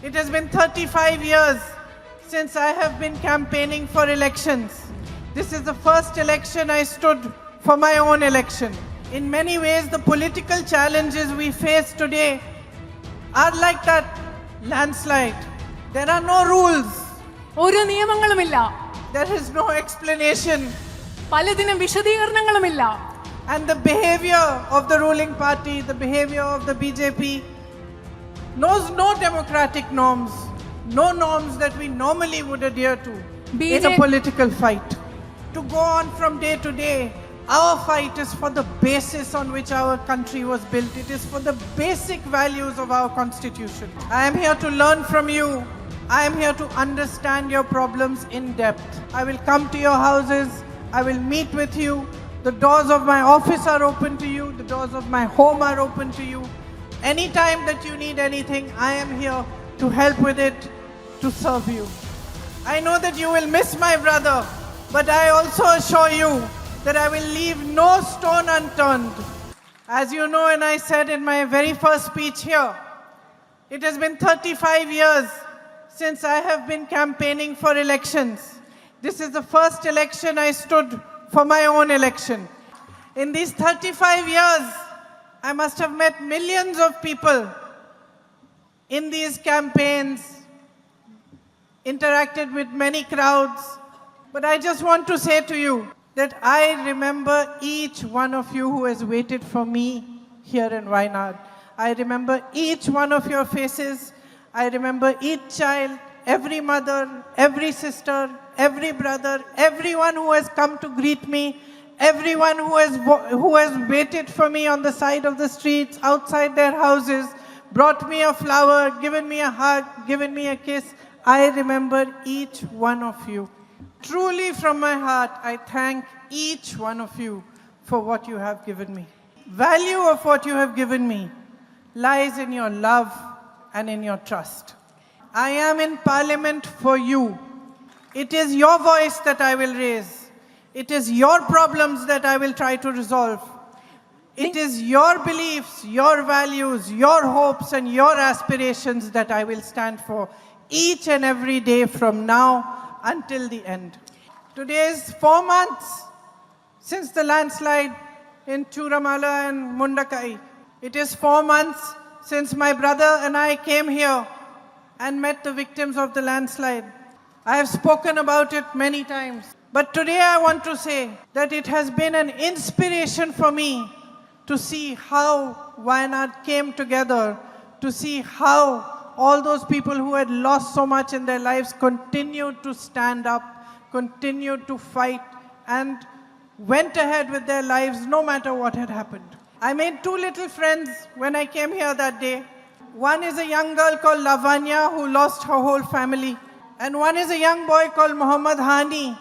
It has been 35 years since I have been campaigning for elections. This is the first election I stood for my own election. In many ways, the political challenges we face today are like that landslide. There are no rules. ഒരു നിയമങ്ങളുമില്ല. There is no explanation. പലതിനും വിശദീകരണങ്ങളുമില്ല. And the behavior of the ruling party, the behavior of the BJP knows no democratic norms, no norms that we normally would adhere to in a political fight. To go on from day to day, our fight is for the basis on which our country was built. It is for the basic values of our constitution. I am here to learn from you. I am here to understand your problems in depth. I will come to your houses. I will meet with you. The doors of my office are open to you. The doors of my home are open to you. Anytime that you need anything, I am here to help with it, to serve you. I know that you will miss my brother, but I also assure you that I will leave no stone unturned. As you know, and I said in my very first speech here, it has been 35 years since I have been campaigning for elections. This is the first election I stood for my own election. In these 35 years, I must have met millions of people in these campaigns, interacted with many crowds. But I just want to say to you that I remember each one of you who has waited for me here in Wayanad. I remember each one of your faces. I remember each child, every mother, every sister, every brother, everyone who has come to greet me, everyone who has waited for me on the side of the streets, outside their houses, brought me a flower, given me a hug, given me a kiss. I remember each one of you. Truly from my heart, I thank each one of you for what you have given me. Value of what you have given me lies in your love and in your trust. I am in Parliament for you. It is your voice that I will raise. It is your problems that I will try to resolve. It is your beliefs, your values, your hopes and your aspirations that I will stand for each and every day from now until the end. Today is 4 months since the landslide in Churamala and Mundakai. It is 4 months since my brother and I came here and met the victims of the landslide. I have spoken about it many times. But today I want to say that it has been an inspiration for me to see how Wayanad came together, to see how all those people who had lost so much in their lives continued to stand up, continued to fight, and went ahead with their lives no matter what had happened. I made 2 little friends when I came here that day. One is a young girl called Lavanya who lost her whole family. And one is a young boy called Muhammad Hani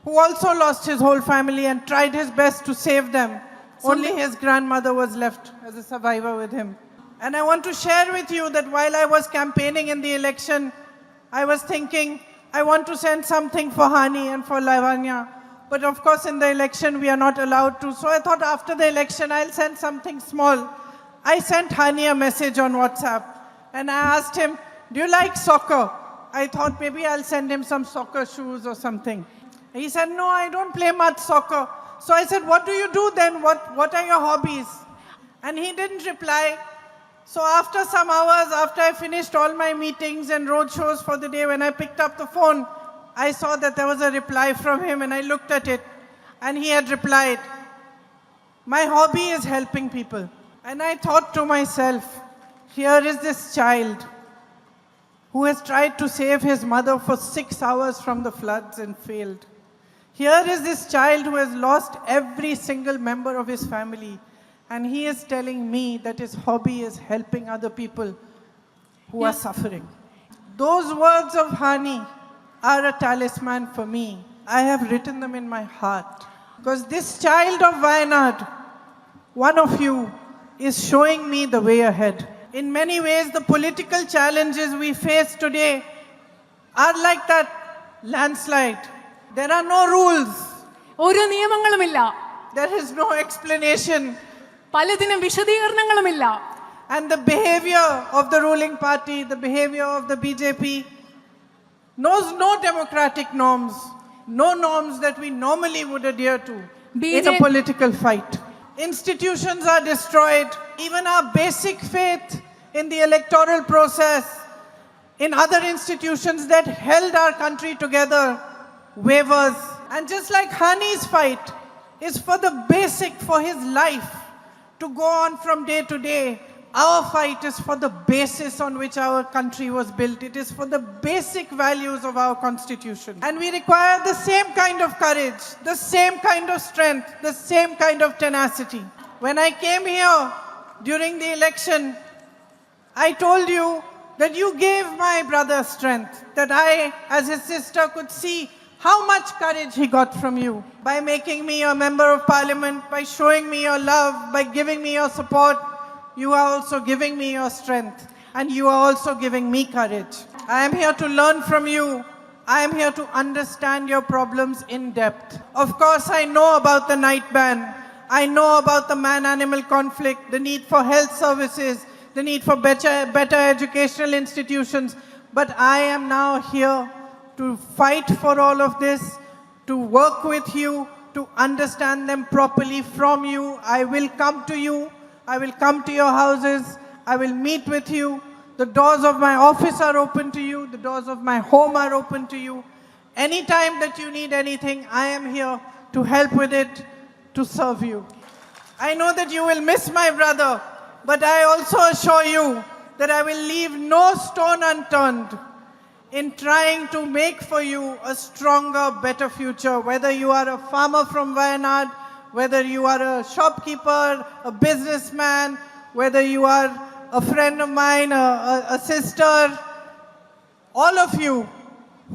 who also lost his whole family and tried his best to save them. Only his grandmother was left as a survivor with him. And I want to share with you that while I was campaigning in the election, I was thinking, I want to send something for Hani and for Lavanya. But of course, in the election, we are not allowed to. So I thought after the election, I'll send something small. I sent Hani a message on WhatsApp. And I asked him, do you like soccer? I thought maybe I'll send him some soccer shoes or something. He said, no, I don't play much soccer. So I said, what do you do then? What are your hobbies? And he didn't reply. So after some hours, after I finished all my meetings and road shows for the day, when I picked up the phone, I saw that there was a reply from him and I looked at it. And he had replied, my hobby is helping people. And I thought to myself, here is this child who has tried to save his mother for 6 hours from the floods and failed. Here is this child who has lost every single member of his family. And he is telling me that his hobby is helping other people who are suffering. Those words of Hani are a talisman for me. I have written them in my heart. Because this child of Wayanad, one of you, is showing me the way ahead. In many ways, the political challenges we face today are like that landslide. There are no rules. ഒരു നിയമങ്ങളുമില്ല. There is no explanation. പലതിനും വിശദീകരണങ്ങളുമില്ല. And the behavior of the ruling party, the behavior of the BJP, knows no democratic norms, no norms that we normally would adhere to in a political fight. Institutions are destroyed. Even our basic faith in the electoral process, in other institutions that held our country together, wavers. And just like Hani's fight is for the basic, for his life to go on from day to day, our fight is for the basis on which our country was built. It is for the basic values of our constitution. And we require the same kind of courage, the same kind of strength, the same kind of tenacity. When I came here during the election, I told you that you gave my brother strength, that I, as his sister, could see how much courage he got from you by making me a member of parliament, by showing me your love, by giving me your support. You are also giving me your strength, and you are also giving me courage. I am here to learn from you. I am here to understand your problems in depth. Of course, I know about the night ban. I know about the man-animal conflict, the need for health services, the need for better educational institutions. But I am now here to fight for all of this, to work with you, to understand them properly from you. I will come to you. I will come to your houses. I will meet with you. The doors of my office are open to you. The doors of my home are open to you. Anytime that you need anything, I am here to help with it, to serve you. I know that you will miss my brother, but I also assure you that I will leave no stone unturned in trying to make for you a stronger, better future, whether you are a farmer from Wayanad, whether you are a shopkeeper, a businessman, whether you are a friend of mine, a sister, all of you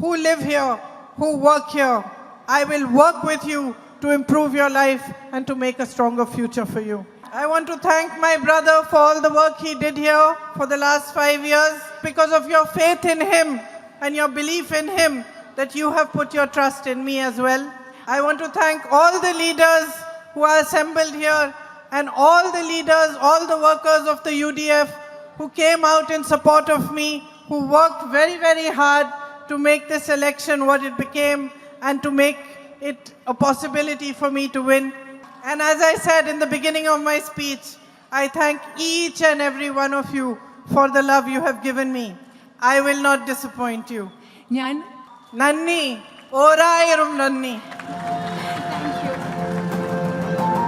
who live here, who work here, I will work with you to improve your life and to make a stronger future for you. I want to thank my brother for all the work he did here for the last 5 years. Because of your faith in him and your belief in him, that you have put your trust in me as well. I want to thank all the leaders who are assembled here, and all the leaders, all the workers of the UDF who came out in support of me, who worked very, very hard to make this election what it became and to make it a possibility for me to win. And as I said in the beginning of my speech, I thank each and every one of you for the love you have given me. I will not disappoint you. ഞാൻ Nanni, orayirum nanni.